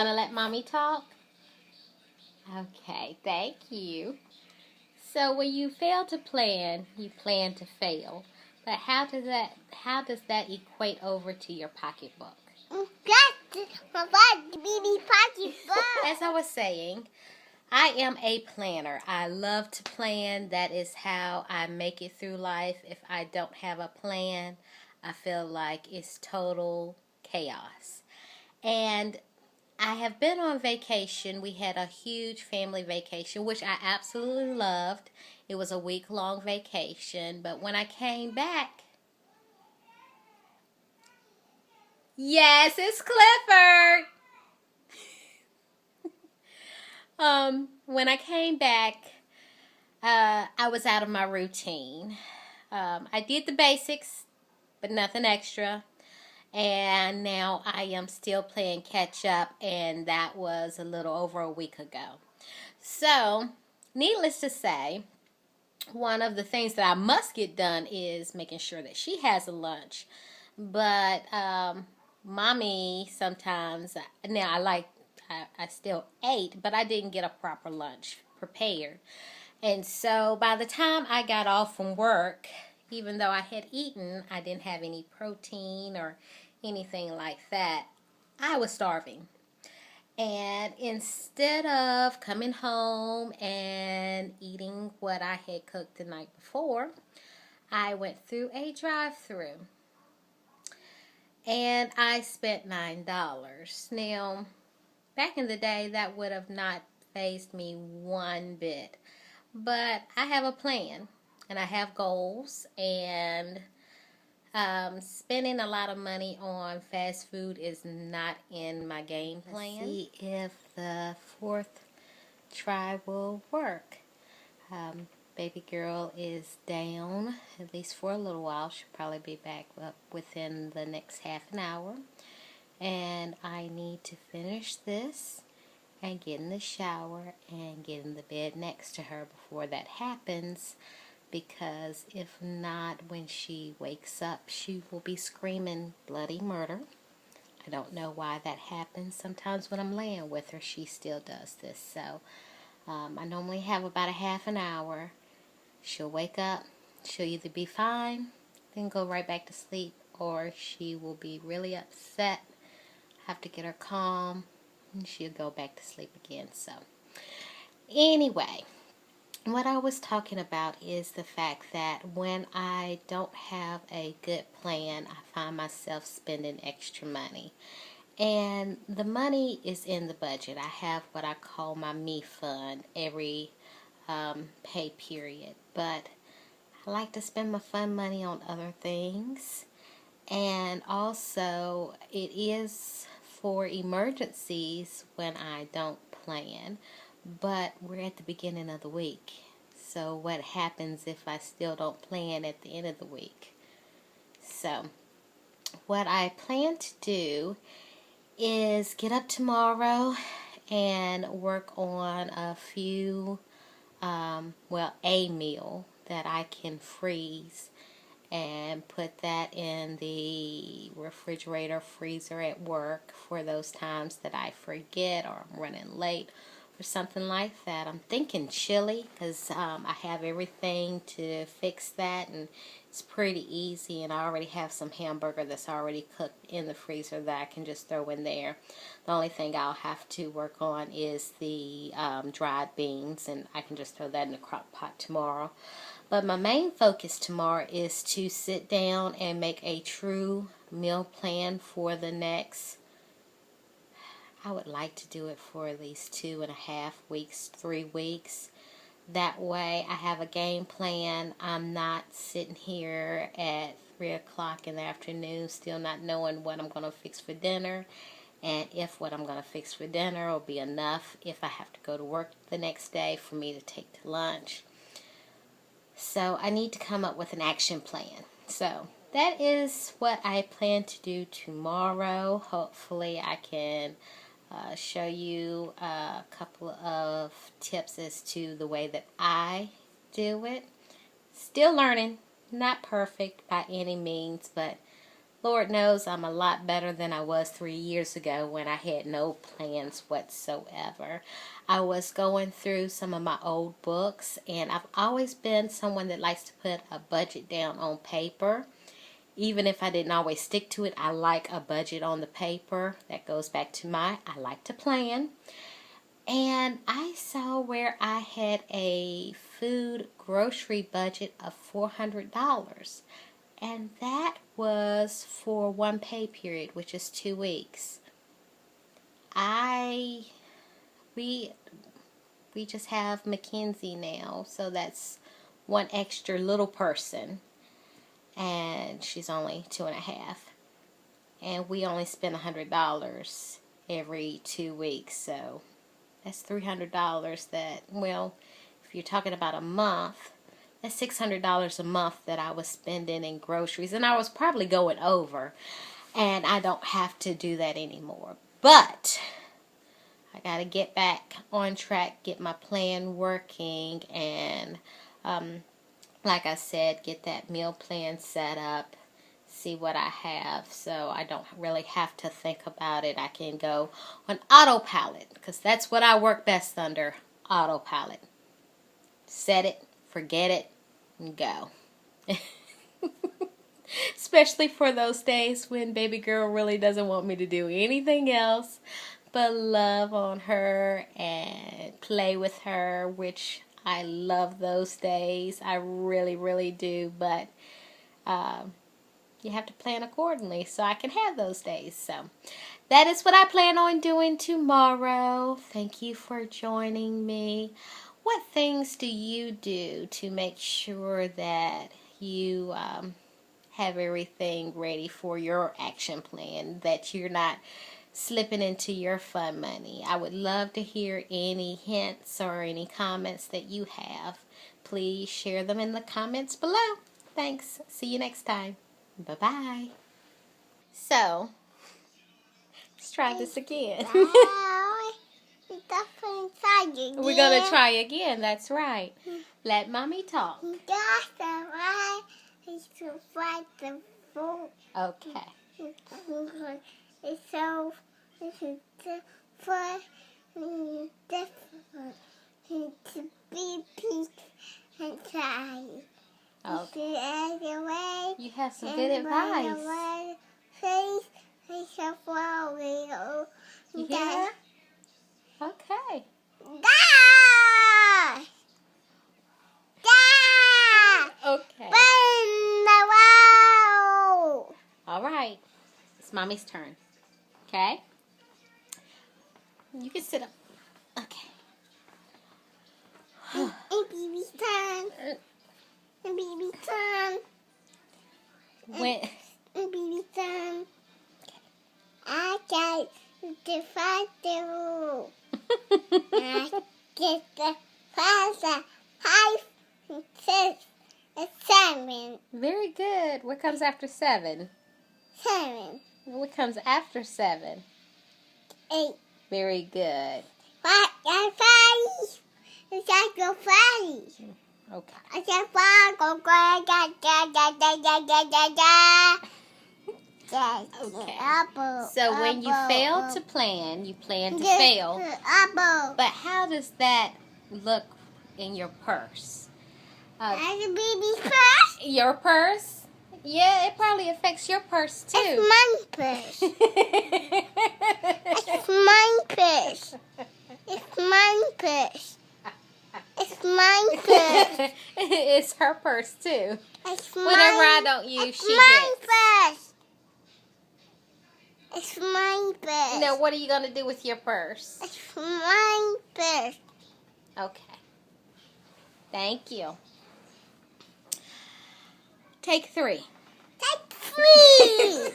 gonna let mommy talk? Okay, thank you. So when you fail to plan, you plan to fail. But how does that equate over to your pocketbook? As I was saying, I am a planner. I love to plan. That is how I make it through life. If I don't have a plan, I feel like it's total chaos. And I have been on vacation. We had a huge family vacation, which I absolutely loved. It was a week-long vacation. But when I came back, yes, it's Clifford. When I came back, I was out of my routine. I did the basics, but nothing extra. And now I am still playing catch up, and that was a little over a week ago. So, needless to say, one of the things that I must get done is making sure that she has a lunch. But mommy sometimes, now I still ate, but I didn't get a proper lunch prepared. And so by the time I got off from work, even though I had eaten, I didn't have any protein or anything like that. I was starving. And instead of coming home and eating what I had cooked the night before, I went through a drive-through. And I spent $9. Now, back in the day, that would have not fazed me one bit. But I have a plan, and I have goals, and spending a lot of money on fast food is not in my game plan. Let's see if the fourth try will work. Baby girl is down, at least for a little while. She'll probably be back up within the next half an hour. And I need to finish this and get in the shower and get in the bed next to her before that happens, because if not, when she wakes up, she will be screaming bloody murder. I don't know why that happens. Sometimes when I'm laying with her, she still does this. So I normally have about a half an hour. She'll wake up, she'll either be fine, then go right back to sleep, or she will be really upset, have to get her calm, and she'll go back to sleep again. So anyway, what I was talking about is the fact that when I don't have a good plan, I find myself spending extra money. And the money is in the budget. I have what I call my me fund every pay period. But I like to spend my fun money on other things. And also, it is for emergencies when I don't plan. But we're at the beginning of the week. So what happens if I still don't plan at the end of the week? So what I plan to do is get up tomorrow and work on a few, a meal that I can freeze and put that in the refrigerator, freezer at work for those times that I forget or I'm running late or something like that. I'm thinking chili, because I have everything to fix that, and it's pretty easy, and I already have some hamburger that's already cooked in the freezer that I can just throw in there. The only thing I'll have to work on is the dried beans, and I can just throw that in the crock pot tomorrow. But my main focus tomorrow is to sit down and make a true meal plan for the next, I would like to do it for at least 2.5 weeks, 3 weeks. That way I have a game plan. I'm not sitting here at 3 o'clock in the afternoon still not knowing what I'm going to fix for dinner, and if what I'm going to fix for dinner will be enough if I have to go to work the next day for me to take to lunch. So I need to come up with an action plan. So that is what I plan to do tomorrow. Hopefully I can show you a couple of tips as to the way that I do it. Still learning, not perfect by any means, but Lord knows I'm a lot better than I was 3 years ago when I had no plans whatsoever. I was going through some of my old books, and I've always been someone that likes to put a budget down on paper. Even if I didn't always stick to it, I like a budget on the paper. That goes back to I like to plan. And I saw where I had a food grocery budget of $400. And that was for one pay period, which is 2 weeks. We just have Mackenzie now, so that's one extra little person. And she's only 2.5. And we only spend $100 every 2 weeks, so that's $300 that, well, if you're talking about a month, that's $600 a month that I was spending in groceries. And I was probably going over. And I don't have to do that anymore. But I got to get back on track, get my plan working, and like I said, get that meal plan set up, see what I have, so I don't really have to think about it. I can go on autopilot, because that's what I work best under, autopilot. Set it, forget it, and go. Especially for those days when baby girl really doesn't want me to do anything else but love on her and play with her, which I love those days. I really, really do. But you have to plan accordingly so I can have those days. So that is what I plan on doing tomorrow. Thank you for joining me. What things do you do to make sure that you have everything ready for your action plan, that you're not slipping into your fun money? I would love to hear any hints or any comments that you have. Please share them in the comments below. Thanks. See you next time. Bye-bye. So, let's try this again. We're going to try again. That's right. Let Mommy talk. Okay. It's so different to be pink and try. Okay. You have some good advice. You hear her? Okay. Okay. All right. It's Mommy's turn. Okay? You can sit up. Okay. It's baby's turn. It's baby's turn. When? It's baby's turn. I got the 5 rule. I get the 5, 6, and 7. Very good. What comes after 7? 7. What comes after 7? 8. Very good. 5. It's like a 5. Okay. I said 5. Okay. So when you fail to plan, you plan to fail. But how does that look in your purse? As a baby's purse? Your purse? Yeah, it probably affects your purse too. It's my purse. It's my purse. It's my purse. It's my purse. It's her purse too. It's Whatever I don't use, she my gets. purse. It's my purse. Now, what are you going to do with your purse? It's my purse. Okay. Thank you. Take 3. Take 3.